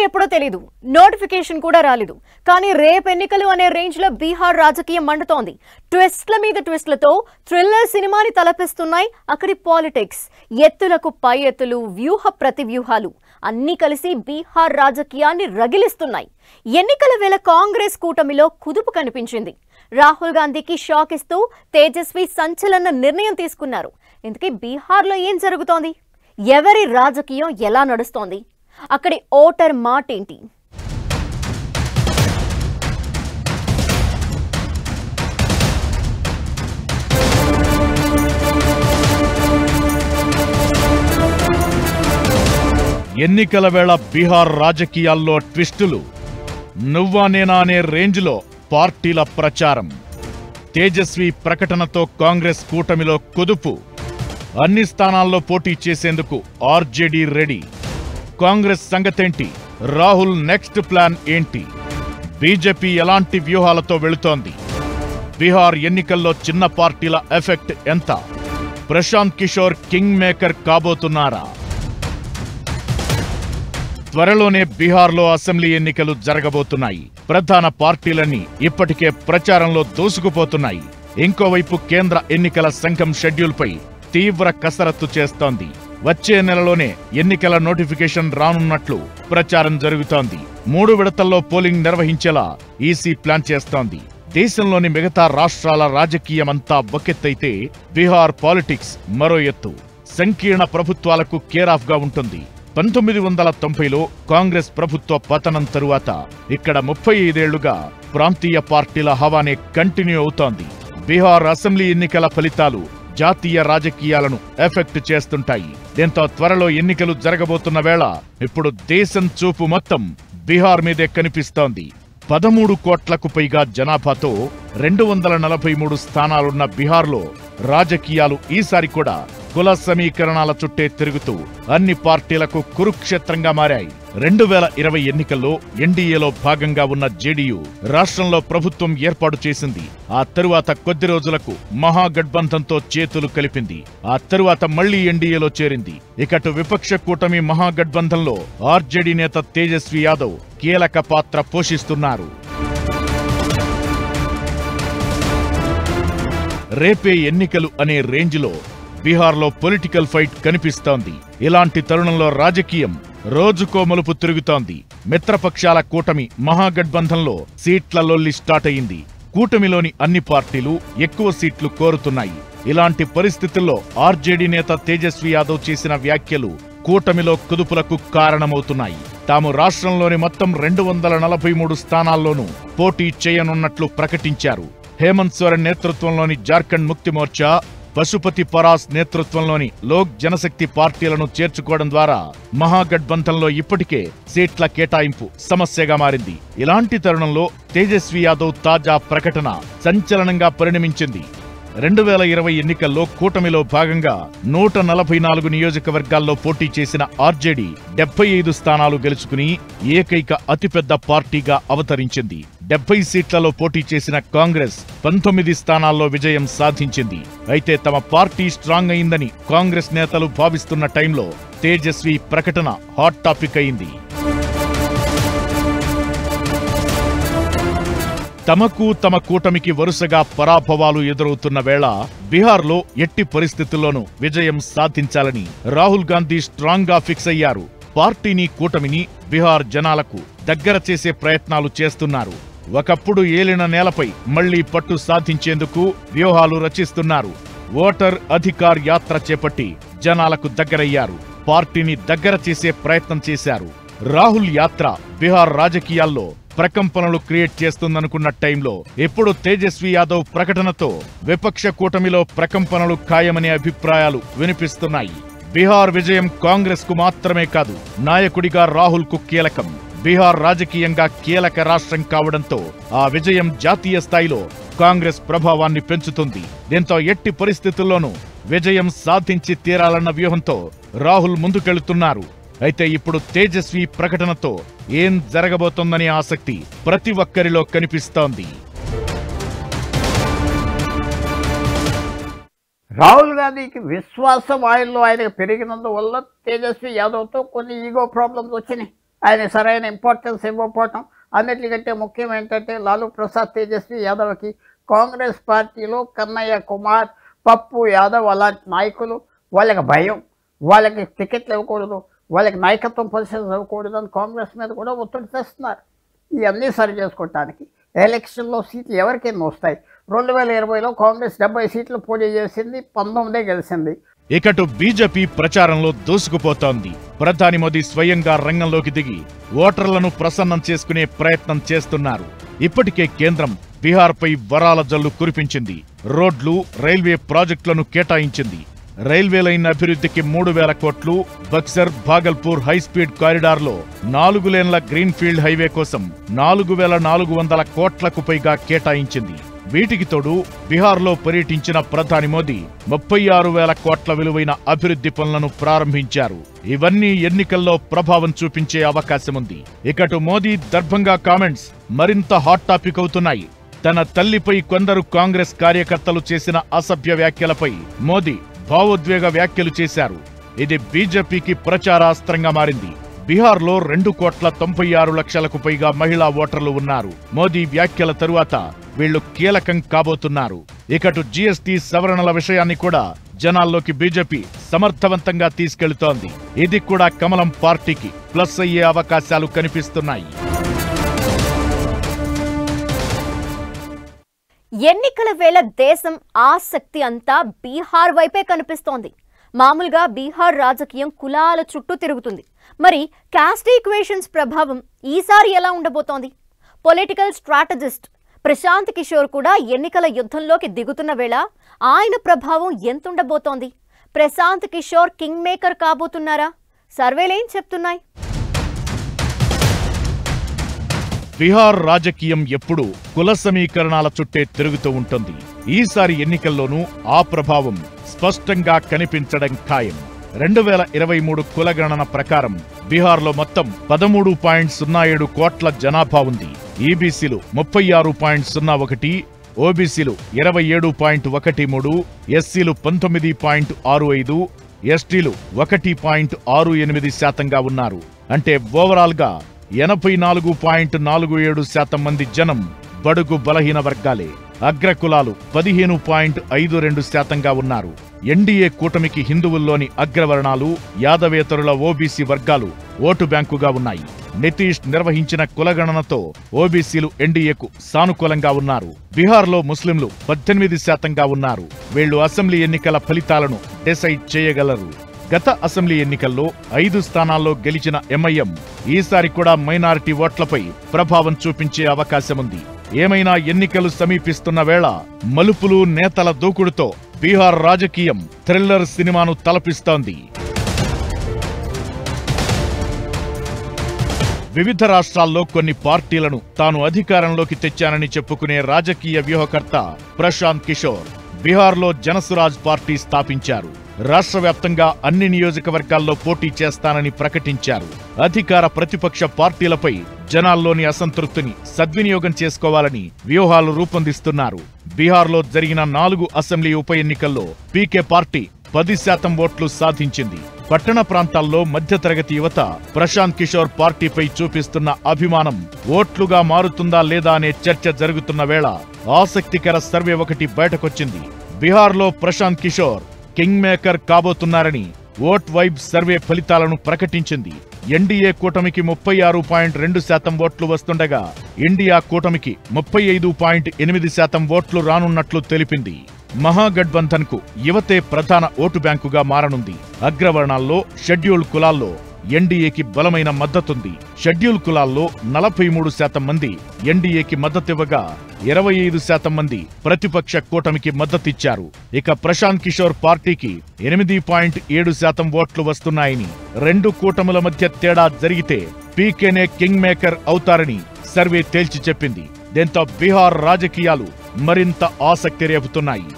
ఎప్పుడో తెలీదు, నోటిఫికేషన్ కూడా రాలేదు. కానీ రేపు ఎన్నికలు అనే రేంజ్ లో బీహార్ రాజకీయం మండుతోంది. ట్విస్ట్ల మీద ట్విస్ట్లతో థ్రిల్లర్ సినిమాని తలపిస్తున్నాయి అక్కడి పాలిటిక్స్. ఎత్తులకు పై ఎత్తులు, వ్యూహ ప్రతివ్యూహాలు అన్నీ కలిసి బీహార్ రాజకీయాన్ని రగిలిస్తున్నాయి. ఎన్నికల వేళ కాంగ్రెస్ కూటమిలో కుదుపు కనిపించింది. రాహుల్ గాంధీకి షాక్ ఇస్తూ తేజస్వి సంచలన నిర్ణయం తీసుకున్నారు. ఇంతకీ బీహార్లో ఏం జరుగుతోంది? ఎవరి రాజకీయం ఎలా నడుస్తోంది? అక్కడి ఓటర్ మాటేంటి? ఎన్నికల వేళ బీహార్ రాజకీయాల్లో ట్విస్టులు. నువ్వా నేనా అనే రేంజ్లో పార్టీల ప్రచారం. తేజస్వి ప్రకటనతో కాంగ్రెస్ కూటమిలో కుదుపు. అన్ని స్థానాల్లో పోటీ చేసేందుకు ఆర్జేడీ రెడీ. కాంగ్రెస్ సంగతేంటి? రాహుల్ నెక్స్ట్ ప్లాన్ ఏంటి? బీజేపీ ఎలాంటి వ్యూహాలతో వెళుతోంది? బీహార్ ఎన్నికల్లో చిన్న పార్టీల ఎఫెక్ట్ ఎంత? ప్రశాంత్ కిషోర్ కింగ్ మేకర్ కాబోతున్నారా? త్వరలోనే బీహార్లో అసెంబ్లీ ఎన్నికలు జరగబోతున్నాయి. ప్రధాన పార్టీలన్నీ ఇప్పటికే ప్రచారంలో దూసుకుపోతున్నాయి. ఇంకోవైపు కేంద్ర ఎన్నికల సంఘం షెడ్యూల్పై తీవ్ర కసరత్తు చేస్తోంది. వచ్చే నెలలోనే ఎన్నికల నోటిఫికేషన్ రానున్నట్లు ప్రచారం జరుగుతోంది. 3 విడతల్లో పోలింగ్ నిర్వహించేలా ఈసీ ప్లాన్ చేస్తోంది. దేశంలోని మిగతా రాష్ట్రాల రాజకీయమంతా ఒకెత్తైతే బీహార్ పాలిటిక్స్ మరో ఎత్తు. సంకీర్ణ ప్రభుత్వాలకు కేరాఫ్ గా ఉంటుంది. 1990లో కాంగ్రెస్ ప్రభుత్వ పతనం తరువాత ఇక్కడ 35 ఏళ్లుగా ప్రాంతీయ పార్టీల హవానే కంటిన్యూ అవుతోంది. బీహార్ అసెంబ్లీ ఎన్నికల ఫలితాలు జాతీయ రాజకీయాలను ఎఫెక్ట్ చేస్తుంటాయి. దీంతో త్వరలో ఎన్నికలు జరగబోతున్న వేళ ఇప్పుడు దేశం చూపు మొత్తం బీహార్ మీదే కనిపిస్తోంది. 13 కోట్లకు పైగా జనాభాతో 243 స్థానాలున్న బీహార్లో రాజకీయాలు ఈసారి కూడా కుల సమీకరణాల చుట్టే తిరుగుతూ అన్ని పార్టీలకు కురుక్షేత్రంగా మారాయి. 2020 ఎన్నికల్లో ఎన్డీఏలో భాగంగా ఉన్న జేడీయూ రాష్ట్రంలో ప్రభుత్వం ఏర్పాటు చేసింది. ఆ తరువాత కొద్ది రోజులకు మహాగఠబంధన్తో చేతులు కలిపింది. ఆ తరువాత మళ్లీ ఎన్డీఏలో చేరింది. ఇకటు విపక్ష కూటమి మహాగఠబంధన్లో ఆర్జేడీ నేత తేజస్వి యాదవ్ కీలక పాత్ర పోషిస్తున్నారు. రేపే ఎన్నికలు అనే రేంజ్లో బీహార్లో పొలిటికల్ ఫైట్ కనిపిస్తోంది. ఇలాంటి తరుణంలో రాజకీయం రోజుకో మలుపు తిరుగుతోంది. మిత్రపక్షాల కూటమి మహాగఠబంధన్లో సీట్ల లొల్లి స్టార్ట్ అయింది. కూటమిలోని అన్ని పార్టీలు ఎక్కువ సీట్లు కోరుతున్నాయి. ఇలాంటి పరిస్థితుల్లో ఆర్జేడీ నేత తేజస్వి యాదవ్ చేసిన వ్యాఖ్యలు కూటమిలో కుదుపులకు కారణమవుతున్నాయి. తాము రాష్ట్రంలోని మొత్తం 243 స్థానాల్లోనూ పోటీ చేయనున్నట్లు ప్రకటించారు. హేమంత్ సోరెన్ నేతృత్వంలోని జార్ఖండ్ ముక్తి మోర్చా, పశుపతి పరాస్ నేతృత్వంలోని లోక్ జనశక్తి పార్టీలను చేర్చుకోవడం ద్వారా మహాగఠబంధన్లో ఇప్పటికే సీట్ల కేటాయింపు సమస్యగా మారింది. ఇలాంటి తరుణంలో తేజస్వి యాదవ్ తాజా ప్రకటన సంచలనంగా పరిణమించింది. 2020 ఎన్నికల్లో కూటమిలో భాగంగా 144 నియోజకవర్గాల్లో పోటీ చేసిన ఆర్జేడీ 75 స్థానాలు గెలుచుకుని ఏకైక అతిపెద్ద పార్టీగా అవతరించింది. 70 సీట్లలో పోటీ చేసిన కాంగ్రెస్ 19 స్థానాల్లో విజయం సాధించింది. అయితే తమ పార్టీ స్ట్రాంగ్ అయిందని కాంగ్రెస్ నేతలు భావిస్తున్న టైంలో తేజస్వి ప్రకటన హాట్ టాపిక్ అయింది. తమకు తమ కూటమికి వరుసగా పరాభవాలు ఎదురవుతున్న వేళ బీహార్లో ఎట్టి పరిస్థితుల్లోనూ విజయం సాధించాలని రాహుల్ గాంధీ స్ట్రాంగ్ గా ఫిక్స్ అయ్యారు. పార్టీని కూటమిని బీహార్ జనాలకు దగ్గర చేసే ప్రయత్నాలు చేస్తున్నారు. ఒకప్పుడు ఏలిన నేలపై మళ్లీ పట్టు సాధించేందుకు వ్యూహాలు రచిస్తున్నారు. ఓటర్ అధికార్ యాత్ర చేపట్టి జనాలకు దగ్గరయ్యారు. పార్టీని దగ్గర చేసే ప్రయత్నం చేశారు. రాహుల్ యాత్ర బీహార్ రాజకీయాల్లో ప్రకంపనలు క్రియేట్ చేస్తుందనుకున్న టైంలో ఇప్పుడు తేజస్వి యాదవ్ ప్రకటనతో విపక్ష కూటమిలో ప్రకంపనలు ఖాయమనే అభిప్రాయాలు వినిపిస్తున్నాయి. బీహార్ విజయం కాంగ్రెస్ కు మాత్రమే కాదు, నాయకుడిగా రాహుల్ కు కీలకం. బీహార్ రాజకీయంగా కీలక రాష్ట్రం కావడంతో ఆ విజయం జాతీయ స్థాయిలో కాంగ్రెస్ ప్రభావాన్ని పెంచుతుంది. దీంతో ఎట్టి పరిస్థితుల్లోనూ విజయం సాధించి తీరాలన్న వ్యూహంతో రాహుల్ ముందుకెళ్తున్నారు. అయితే ఇప్పుడు తేజస్వి ప్రకటనతో ఏం జరగబోతోందనే ఆసక్తి ప్రతి ఒక్కరిలో కనిపిస్తోంది. రాహుల్ గాంధీకి విశ్వాసం ఆయనకు పెరిగినందువల్ల తేజస్వి యాదవ్తో కొన్ని ఈగో ప్రాబ్లమ్స్ వచ్చినాయి. ఆయన సరైన ఇంపార్టెన్స్ ఇవ్వకపోవటం, అన్నిటికంటే ముఖ్యం ఏంటంటే లాలూ ప్రసాద్ తేజస్వి యాదవ్కి కాంగ్రెస్ పార్టీలో కన్నయ్య కుమార్, పప్పు యాదవ్ అలాంటి నాయకులు, వాళ్ళకి భయం, వాళ్ళకి టికెట్లు ఇవ్వకూడదు, వాళ్ళకి నాయకత్వం పొజిషన్స్ ఇవ్వకూడదు అని కాంగ్రెస్ మీద కూడా ఒత్తిడి తెస్తున్నారు. ఇవన్నీ సరి చేసుకోవటానికి ఎలక్షన్లో సీట్లు ఎవరికైనా వస్తాయి. 2020లో కాంగ్రెస్ 70 సీట్లు పోటీ చేసింది, 19 గెలిచింది. ఇకటు బీజేపీ ప్రచారంలో దూసుకుపోతోంది. ప్రధాని మోదీ స్వయంగా రంగంలోకి దిగి ఓటర్లను ప్రసన్నం చేసుకునే ప్రయత్నం చేస్తున్నారు. ఇప్పటికే కేంద్రం బీహార్పై వరాల జల్లు కురిపించింది. రోడ్లు, రైల్వే ప్రాజెక్టులను కేటాయించింది. రైల్వే లైన్ అభివృద్ధికి 3,000 కోట్లు, బక్సర్ భాగల్పూర్ హైస్పీడ్ కారిడార్లో 4 లేన్ల గ్రీన్ఫీల్డ్ హైవే కోసం 4,400 కోట్లకు పైగా కేటాయించింది. వీటికి తోడు బీహార్లో పర్యటించిన ప్రధాని మోదీ 36,000 కోట్ల విలువైన అభివృద్ధి పనులను ప్రారంభించారు. ఇవన్నీ ఎన్నికల్లో ప్రభావం చూపించే అవకాశముంది. ఇకటు మోదీ దర్భంగా కామెంట్స్ మరింత హాట్ టాపిక్ అవుతున్నాయి. తన తల్లిపై కొందరు కాంగ్రెస్ కార్యకర్తలు చేసిన అసభ్య వ్యాఖ్యలపై మోదీ భావోద్వేగ వ్యాఖ్యలు చేశారు. ఇది బీజేపీకి ప్రచారాస్త్రంగా మారింది. బీహార్లో 2,96,00,000కు పైగా మహిళా ఓటర్లు ఉన్నారు. మోదీ వ్యాఖ్యల తరువాత వీళ్లు కీలకం కాబోతున్నారు. ఇకటు జీఎస్టీ సవరణల విషయాన్ని కూడా జనాల్లోకి బీజేపీ సమర్థవంతంగా తీసుకెళ్తోంది. ఇది కూడా కమలం పార్టీకి ప్లస్ అయ్యే అవకాశాలు కనిపిస్తున్నాయి. ఎన్నికల వేళ దేశం ఆసక్తి అంతా బీహార్ వైపే కనిపిస్తోంది. మామూలుగా బీహార్ రాజకీయం కులాల చుట్టూ తిరుగుతుంది. మరి కాస్ట్ ఈక్వేషన్స్ ప్రభావం ఈసారి ఎలా ఉండబోతోంది? పొలిటికల్ స్ట్రాటజిస్ట్ ప్రశాంత్ కిషోర్ కూడా ఎన్నికల యుద్ధంలోకి దిగుతున్న వేళ ఆయన ప్రభావం ఎంతుండబోతోంది? ప్రశాంత్ కిషోర్ కింగ్ మేకర్ కాబోతున్నారా? సర్వేలేం చెప్తున్నాయి? బీహార్ రాజకీయం ఎప్పుడూ కుల సమీకరణాల చుట్టే తిరుగుతూ ఉంటుంది. ఈసారి ఎన్నికల్లోనూ ఆ ప్రభావం స్పష్టంగా కనిపించడం ఖాయం. 2023 కులగణన ప్రకారం బీహార్లో మొత్తం 13.07 కోట్ల జనాభా ఉంది. ఈబీసీలు 36.01, ఓబీసీలు 27.13, ఎస్సీలు 19.65, ఎస్టీలు 1.68% ఉన్నారు. అంటే ఓవరాల్ గా 84.47% మంది జనం బడుగు బలహీన వర్గాలే. అగ్రకులాలు 15.52% ఉన్నారు. ఎన్డీఏ కూటమికి హిందువుల్లోని అగ్రవర్ణాలు, యాదవేతరుల ఓబీసీ వర్గాలు ఓటు బ్యాంకుగా ఉన్నాయి. నితీష్ నిర్వహించిన కులగణనతో ఓబీసీలు ఎన్డీఏకు సానుకూలంగా ఉన్నారు. బీహార్లో ముస్లింలు 18% ఉన్నారు. వీళ్లు అసెంబ్లీ ఎన్నికల ఫలితాలను డిసైడ్ చేయగలరు. గత అసెంబ్లీ ఎన్నికల్లో 5 స్థానాల్లో గెలిచిన ఎంఐఎం ఈసారి కూడా మైనారిటీ ఓట్లపై ప్రభావం చూపించే అవకాశముంది. ఏమైనా ఎన్నికలు సమీపిస్తున్న వేళ మలుపులు, నేతల దూకుడుతో బీహార్ రాజకీయం థ్రిల్లర్ సినిమాను తలపిస్తోంది. వివిధ రాష్ట్రాల్లో కొన్ని పార్టీలను తాను అధికారంలోకి తెచ్చానని చెప్పుకునే రాజకీయ వ్యూహకర్త ప్రశాంత్ కిషోర్ బీహార్లో జనసురాజ్ పార్టీ స్థాపించారు. రాష్ట్ర వ్యాప్తంగా అన్ని నియోజకవర్గాల్లో పోటీ చేస్తానని ప్రకటించారు. అధికార ప్రతిపక్ష పార్టీలపై జనాల్లోని అసంతృప్తిని సద్వినియోగం చేసుకోవాలని వ్యూహాలు రూపొందిస్తున్నారు. బీహార్లో జరిగిన 4 అసెంబ్లీ ఉప ఎన్నికల్లో పీకే పార్టీ 10% ఓట్లు సాధించింది. పట్టణ ప్రాంతాల్లో మధ్యతరగతి యువత ప్రశాంత్ కిషోర్ పార్టీపై చూపిస్తున్న అభిమానం ఓట్లుగా మారుతుందా లేదా అనే చర్చ జరుగుతున్న వేళ ఆసక్తికర సర్వే ఒకటి బయటకొచ్చింది. బీహార్లో ప్రశాంత్ కిషోర్ కింగ్ మేకర్ కాబోతున్నారని ఓట్ వైబ్ సర్వే ఫలితాలను ప్రకటించింది. ఎన్డీఏ కూటమికి 36.2% ఓట్లు వస్తుండగా ఇండియా కూటమికి 35.8% ఓట్లు రానున్నట్లు తెలిపింది. మహాగఠబంధన్ కు యువతే ప్రధాన ఓటు బ్యాంకుగా మారనుంది. అగ్రవర్ణాల్లో, షెడ్యూల్డ్ కులాల్లో ఎన్డీఏకి బలమైన మద్దతుంది. షెడ్యూల్ కులాల్లో 43% మంది ఎన్డీఏకి మద్దతివ్వగా 25% మంది ప్రతిపక్ష కూటమికి మద్దతిచ్చారు. ఇక ప్రశాంత్ కిషోర్ పార్టీకి 8.7% ఓట్లు వస్తున్నాయని, 2 కూటముల మధ్య తేడా జరిగితే పీకేనే కింగ్ మేకర్ అవుతారని సర్వే తేల్చి చెప్పింది. దీంతో బీహార్ రాజకీయాలు మరింత ఆసక్తి రేపుతున్నాయి.